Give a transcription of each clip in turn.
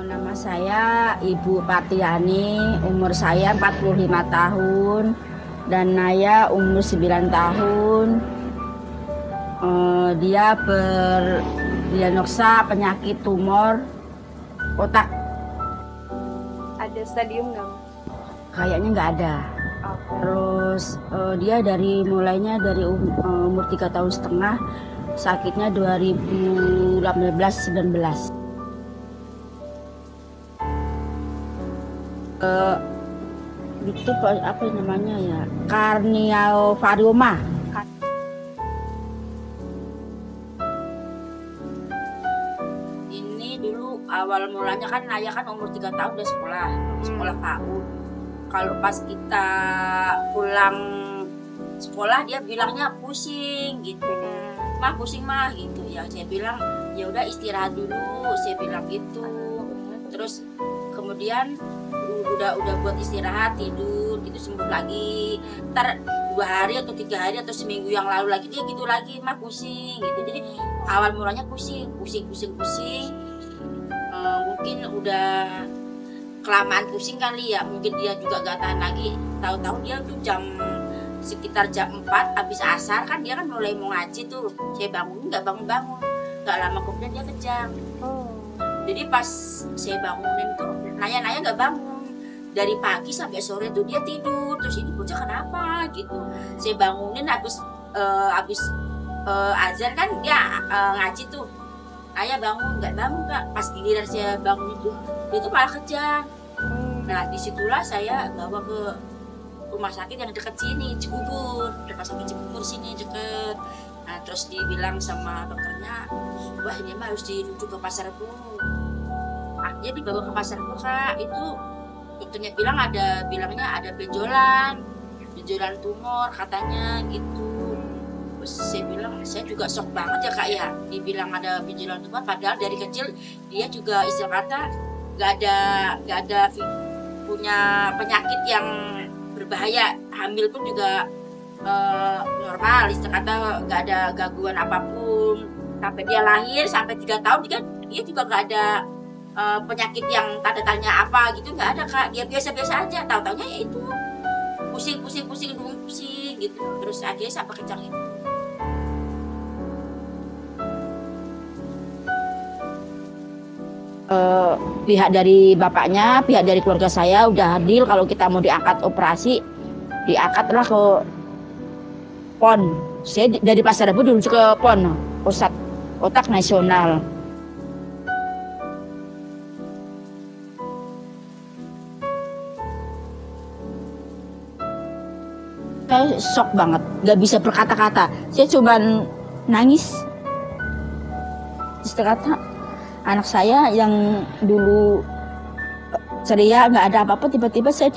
Nama saya Ibu Patiani, umur saya 45 tahun dan Naya umur 9 tahun. Dia berdiagnosa penyakit tumor otak. Ada stadium nggak, Mas? Kayaknya nggak ada. Terus dia mulainya dari umur 3,5 tahun, sakitnya 2018-19. Itu apa namanya ya, karniovarioma. Ini dulu awal mulanya kan Naya kan umur 3 tahun udah sekolah PAUD. Kalau pas kita pulang sekolah dia bilangnya pusing gitu, mah pusing mah gitu ya. Saya bilang ya udah istirahat dulu, saya bilang gitu. Terus kemudian udah buat istirahat, tidur gitu, sembuh lagi. Ntar 2 hari atau 3 hari atau seminggu yang lalu lagi dia gitu lagi, mah pusing gitu. Jadi awal mulanya pusing. Mungkin udah kelamaan pusing kali ya, mungkin dia juga gak tahan lagi. Tahu-tahu dia tuh sekitar jam 4 habis asar kan dia kan mulai mau ngaji tuh. Saya bangun nggak bangun, nggak lama kemudian dia kejang. Jadi pas saya bangunin tuh Naya nggak bangun. Dari pagi sampai sore tuh dia tidur. Terus ini bocah kenapa gitu. Saya bangunin habis azan kan dia ngaji tuh. Naya bangun, nggak bangun Kak. Pas giliran saya bangun itu dia tuh malah kejang. Nah disitulah saya bawa ke rumah sakit yang dekat sini, Cibubur. Rumah sakit Cibubur sini deket. Nah terus dibilang sama dokternya, wah ini mah harus dirujuk ke Pasar Rebo. Akhirnya dibawa ke Pasar Rebo Kak. Itu dokternya bilangnya ada benjolan tumor katanya gitu. Terus saya bilang saya juga shock banget ya Kak ya, dibilang ada benjolan tumor padahal dari kecil dia juga istilah kata nggak ada punya penyakit yang berbahaya, hamil pun juga normal, istilah kata nggak ada gangguan apapun. Sampai dia lahir sampai 3 tahun dia juga nggak ada penyakit yang tanda tanya apa gitu, nggak ada Kak. Dia biasa-biasa aja, tahu-taunya ya itu pusing gitu. Terus akhirnya sampai kejang itu. Pihak dari bapaknya, pihak dari keluarga saya udah deal kalau kita mau diangkat operasi, diangkatlah ke PON. Saya dari Pasar Rebo dirujuk ke PON, Pusat Otak Nasional. Saya shock banget, nggak bisa berkata-kata. Saya cuman nangis. Istilah kata anak saya yang dulu ceria nggak ada apa-apa, tiba-tiba saya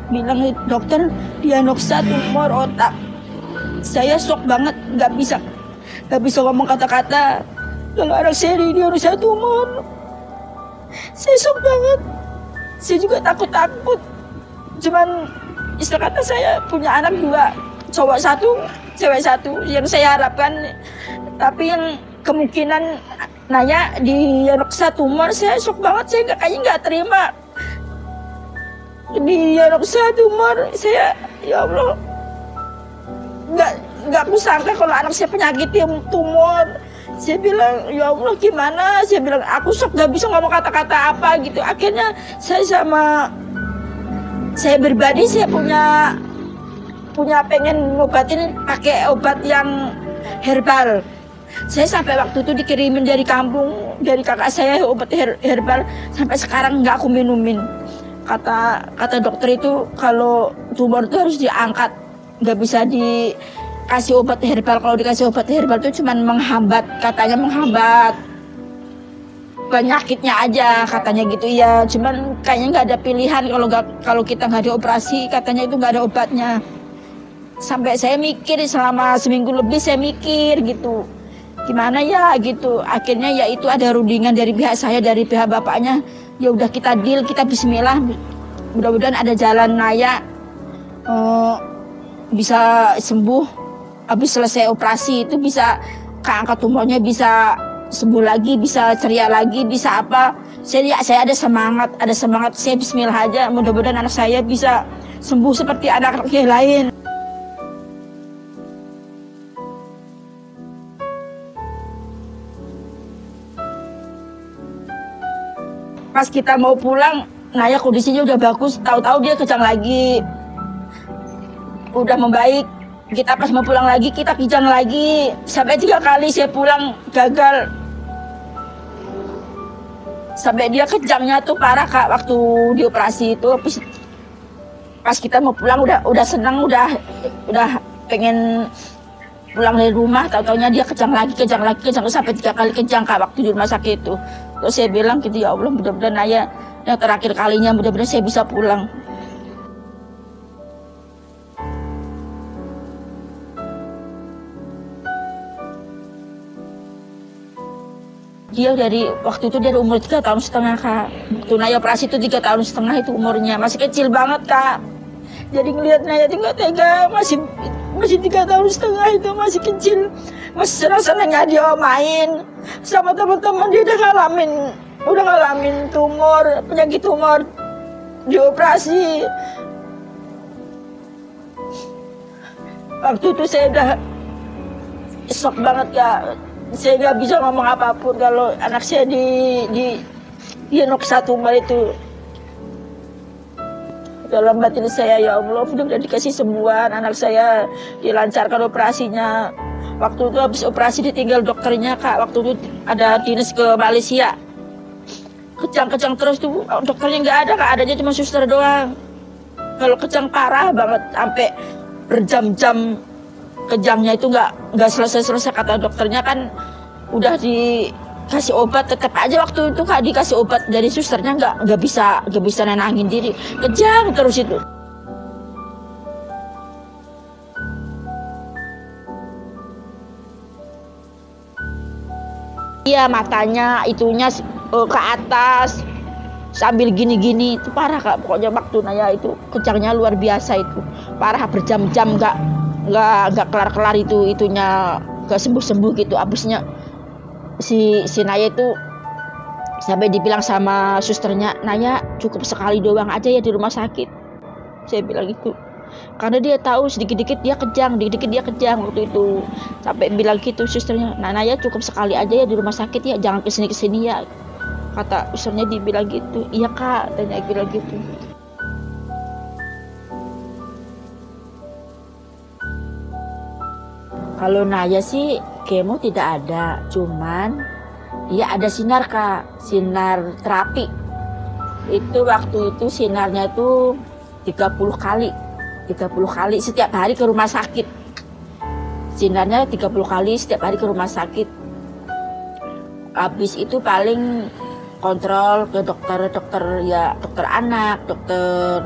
bilang dokter diagnosa tumor otak. Saya shock banget, nggak bisa ngomong kata-kata. Kalau anak saya diagnosa tumor, saya shock banget. Saya juga takut. Cuman istilah kata saya punya anak 2, cowok 1, cewek 1 yang saya harapkan. Tapi yang kemungkinan Naya diagnosa tumor, saya shock banget. Saya kayaknya nggak terima diagnosa tumor. Saya ya Allah nggak kusangka kalau anak saya penyakit yang tumor. Saya bilang ya Allah gimana, saya bilang aku shock, nggak bisa ngomong kata-kata apa gitu. Akhirnya saya pribadi saya punya pengen ngobatin pakai obat yang herbal. Saya sampai waktu itu dikirimin dari kampung, dari kakak saya obat herbal, sampai sekarang nggak aku minumin. Kata dokter itu kalau tumor itu harus diangkat, nggak bisa dikasih obat herbal. Kalau dikasih obat herbal itu cuma menghambat, katanya menghambat penyakitnya aja katanya gitu ya. Cuman kayaknya nggak ada pilihan kalau kita nggak dioperasi, katanya itu nggak ada obatnya. Sampai saya mikir selama seminggu lebih saya mikir gitu. Gimana ya gitu. Akhirnya ya itu ada rundingan dari pihak saya, dari pihak bapaknya. Ya udah kita deal, kita bismillah. Mudah-mudahan ada jalan Naya bisa sembuh. Habis selesai operasi itu bisa keangkat tumornya, bisa sembuh lagi, bisa ceria lagi, bisa apa. Saya ada semangat. Saya bismillah aja. Mudah-mudahan anak saya bisa sembuh seperti anak-anak yang lain. Pas kita mau pulang, Naya kondisinya udah bagus. Tahu-tahu dia kejang lagi. Udah membaik. Kita pas mau pulang lagi, kita kejang lagi. Sampai 3 kali saya pulang gagal. Sampai dia kejangnya tuh parah Kak waktu dioperasi itu. Pas kita mau pulang udah senang, udah pengen pulang dari rumah. Tahu-taunya dia kejang lagi sampai 3 kali kejang Kak waktu di rumah sakit itu. Terus saya bilang gitu, ya Allah, mudah-mudahan Naya yang terakhir kalinya, mudah-mudahan saya bisa pulang. Dia dari waktu itu dari umur 3,5 tahun Kak. Waktu Naya operasi itu 3,5 tahun itu umurnya, masih kecil banget Kak. Jadi ngeliat Naya itu nggak tega, masih 3,5 tahun itu masih kecil, masih senang-senangnya dia main sama teman-teman. Dia udah ngalamin penyakit tumor, dioperasi. Waktu itu saya udah shock banget Kak. Saya nggak bisa ngomong apapun kalau anak saya diagnosa tumor itu. Dalam batin saya, ya Allah, udah dikasih sembuhan, anak saya dilancarkan operasinya. Waktu itu habis operasi ditinggal dokternya Kak. Waktu itu ada dinas ke Malaysia. Kejang-kejang terus tuh, dokternya nggak ada Kak, adanya cuma suster doang. Kalau kejang parah banget, sampai berjam-jam kejangnya itu nggak selesai kata dokternya kan. Udah dikasih obat, tetap aja waktu itu Kak dikasih obat dari susternya nggak bisa nenangin diri, kejang terus itu. Iya, matanya itunya ke atas sambil gini-gini, itu parah Kak. Pokoknya waktu Naya itu kejangnya luar biasa, itu parah, berjam-jam nggak kelar-kelar itunya, nggak sembuh gitu. Abisnya si Naya itu sampai dibilang sama susternya, Naya cukup sekali doang aja ya di rumah sakit. Saya bilang gitu karena dia tahu sedikit-dikit dia kejang waktu itu. Sampai bilang gitu susternya, Naya cukup sekali aja ya di rumah sakit ya, jangan kesini ya, kata susternya. Dibilang gitu. Iya Kak, tanya bilang gitu. Kalau Naya sih kemo tidak ada, cuman dia ada sinar Kak, sinar terapi. Itu waktu itu sinarnya itu 30 kali setiap hari ke rumah sakit. Sinarnya 30 kali setiap hari ke rumah sakit. Habis itu paling kontrol ke dokter ya, dokter anak, dokter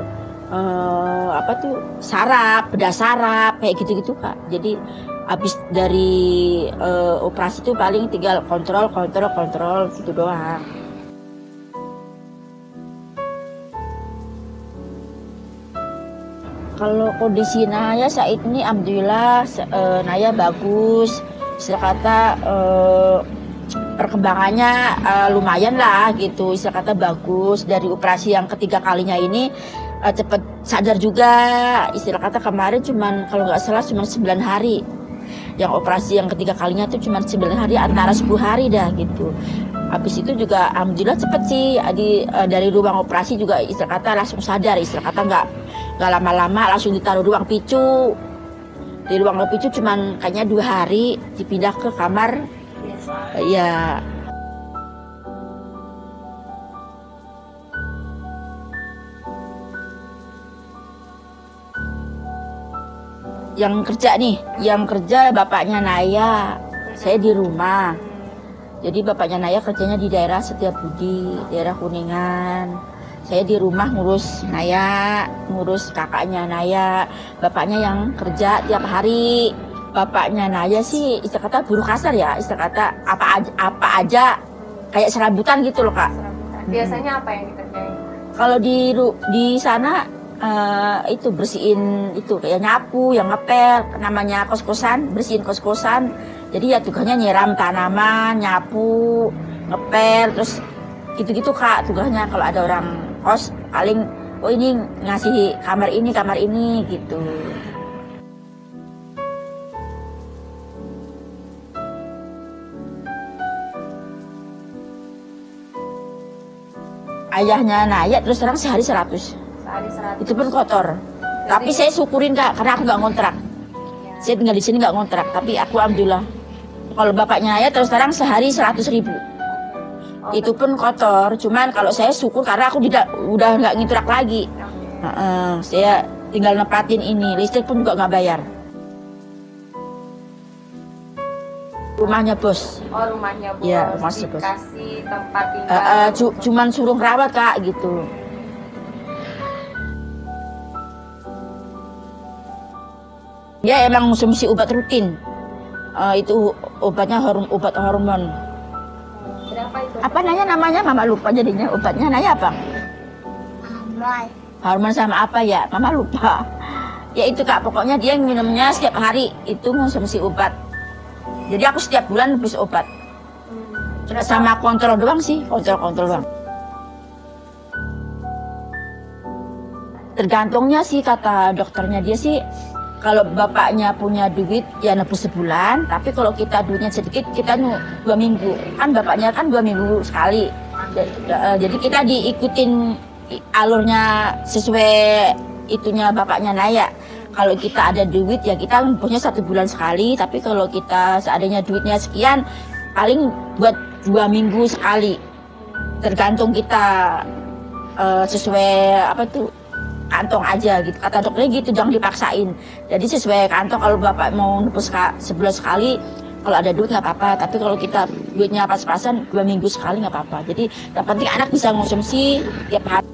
bedah saraf kayak gitu Kak. Jadi habis dari operasi itu paling tinggal kontrol gitu doang. Kalau kondisi Naya saat ini alhamdulillah Naya bagus. Istilah kata perkembangannya lumayan lah gitu. Istilah kata bagus. Dari operasi yang ketiga kalinya ini cepat sadar juga. Istilah kata kemarin kalau nggak salah cuma 9 hari. Yang operasi yang ketiga kalinya tuh cuma 9 hari, antara 10 hari dah gitu. Habis itu juga alhamdulillah cepet sih, dari ruang operasi juga istilah kata langsung sadar. Istilah kata nggak lama-lama langsung ditaruh ruang picu. Di ruang picu cuman kayaknya 2 hari dipindah ke kamar. Ya. Yang kerja bapaknya Naya, saya di rumah. Jadi bapaknya Naya kerjanya di daerah Setiabudi, daerah Kuningan. Saya di rumah ngurus Naya, ngurus kakaknya Naya. Bapaknya yang kerja tiap hari. Bapaknya Naya sih istilah kata buruh kasar ya, istilah kata apa aja kayak serabutan gitu loh Kak. Serabutan. Biasanya apa yang dikerjain? Kalau di sana itu bersihin itu kayak nyapu, yang ngepel, namanya kos-kosan, bersihin kos-kosan. Jadi ya tugasnya nyiram tanaman, nyapu, ngepel, terus gitu-gitu Kak tugasnya. Kalau ada orang kos paling oh ini ngasih kamar ini gitu. Ayahnya Naya terus terang sehari 100. Sehari 100. Itu pun kotor. Tapi saya syukurin Kak, karena aku nggak ngontrak. Saya tinggal di sini nggak ngontrak, tapi aku alhamdulillah. Kalau bapaknya Naya terus terang sehari 100.000. Itu pun kotor. Cuman kalau saya syukur karena aku udah nggak ngintrak lagi. Saya tinggal nepatin ini, listrik pun juga nggak bayar. Rumahnya bos. Oh rumahnya bos, Ya, masih bos. dikasih tempat tinggal. Cuman suruh rawat Kak gitu. Ya emang mesti obat rutin. Itu obatnya obat hormon. Berapa itu? Apa namanya Mama lupa jadinya. Obatnya Naya apa? Hormon sama apa ya? Mama lupa. Ya itu Kak, pokoknya dia minumnya setiap hari. Itu mesti obat. Jadi aku setiap bulan habis obat. Sama kontrol doang sih, kontrol doang. Tergantungnya sih kata dokternya dia sih, kalau bapaknya punya duit ya nebus sebulan, tapi kalau kita duitnya sedikit kita 2 minggu. Kan bapaknya kan 2 minggu sekali. Jadi kita diikutin alurnya sesuai itunya bapaknya Naya. Kalau kita ada duit ya kita punya 1 bulan sekali, tapi kalau kita seadanya duitnya sekian paling buat 2 minggu sekali. Tergantung kita sesuai apa tuh kantong aja gitu. Kata dokternya gitu, jangan dipaksain. Jadi sesuai kantong, kalau bapak mau nebus sebulan sekali, kalau ada duit nggak apa-apa. Tapi kalau kita duitnya pas-pasan 2 minggu sekali nggak apa-apa. Jadi yang penting anak bisa konsumsi tiap hari.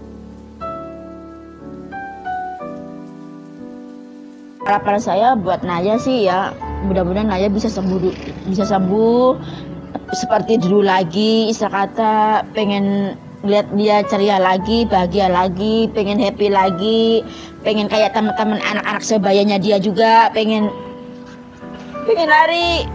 Harapan saya buat Naya sih ya, mudah-mudahan Naya bisa sembuh seperti dulu lagi. Istilah kata pengen lihat dia ceria lagi, bahagia lagi, pengen happy lagi, pengen kayak teman-teman anak-anak sebayanya dia juga, pengen lari.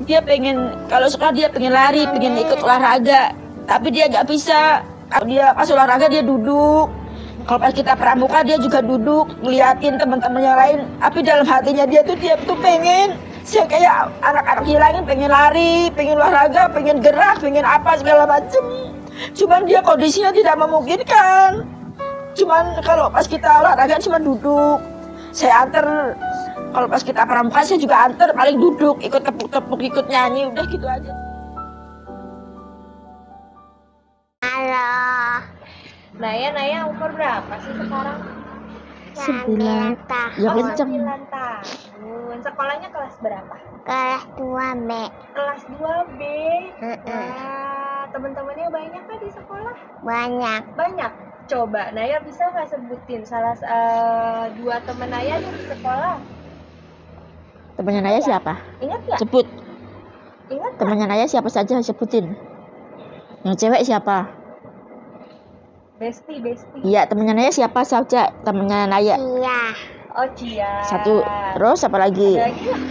Dia pengen, kalau sekolah dia pengen lari, pengen ikut olahraga, tapi dia nggak bisa. Dia pas olahraga dia duduk. Kalau pas kita pramuka dia juga duduk ngeliatin teman-teman yang lain, tapi dalam hatinya dia tuh pengen saya kayak anak-anak hilangin, pengen lari, pengen olahraga, pengen gerak, pengen apa segala macem. Cuman dia kondisinya tidak memungkinkan. Cuman kalau pas kita olahraga cuma duduk. Saya anter, kalau pas kita pramuka saya juga anter, paling duduk, ikut tepuk-tepuk, ikut nyanyi, udah gitu aja. Halo. Naya umur berapa sih sekarang? 9 Ya tahun. kenceng. 9 tahun. Sekolahnya kelas berapa? Kelas 2B. Kelas 2B. Heeh. Wah, teman-temannya banyak kan di sekolah? Banyak. Banyak. Coba Naya bisa nggak sebutin salah 2 teman Naya nih di sekolah? Temannya Naya siapa? Ingat nggak? Sebut. Ingat nggak? Temannya Naya siapa saja, sebutin. Yang cewek siapa? Besti. Iya, temannya Naya siapa saja? Temannya Naya. Iya. Oh Cia. Satu. Terus apa lagi? Ada lagi nggak?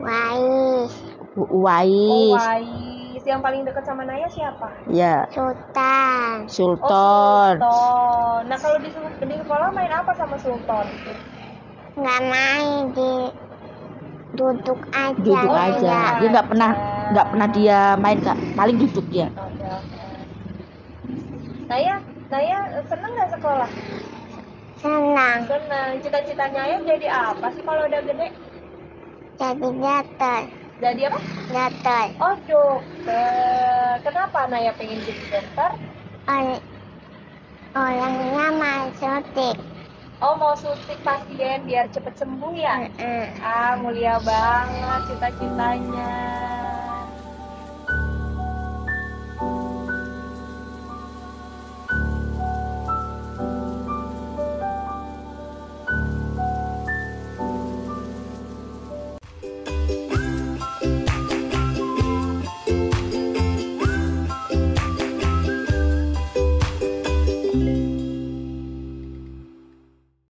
Wais. Oh Wais. Wais. Yang paling dekat sama Naya siapa? Ya, Sultan. Sultan. Oh Sultan. Nah kalau di sekolah main apa sama Sultan? Nggak main, duduk aja. Duduk Oh, aja. iya. Dia nggak pernah dia main Kak. Paling duduk dia. Oke. Naya seneng nggak sekolah? Senang. Seneng. Cita-citanya Naya jadi apa sih kalau udah gede? Jadi dokter. Jadi apa? Dokter. Oh dokter. Kenapa Naya pengen jadi dokter? Orangnya mau suntik. Oh mau suntik pasien biar cepet sembuh ya? Heeh. Ah mulia banget cita-citanya.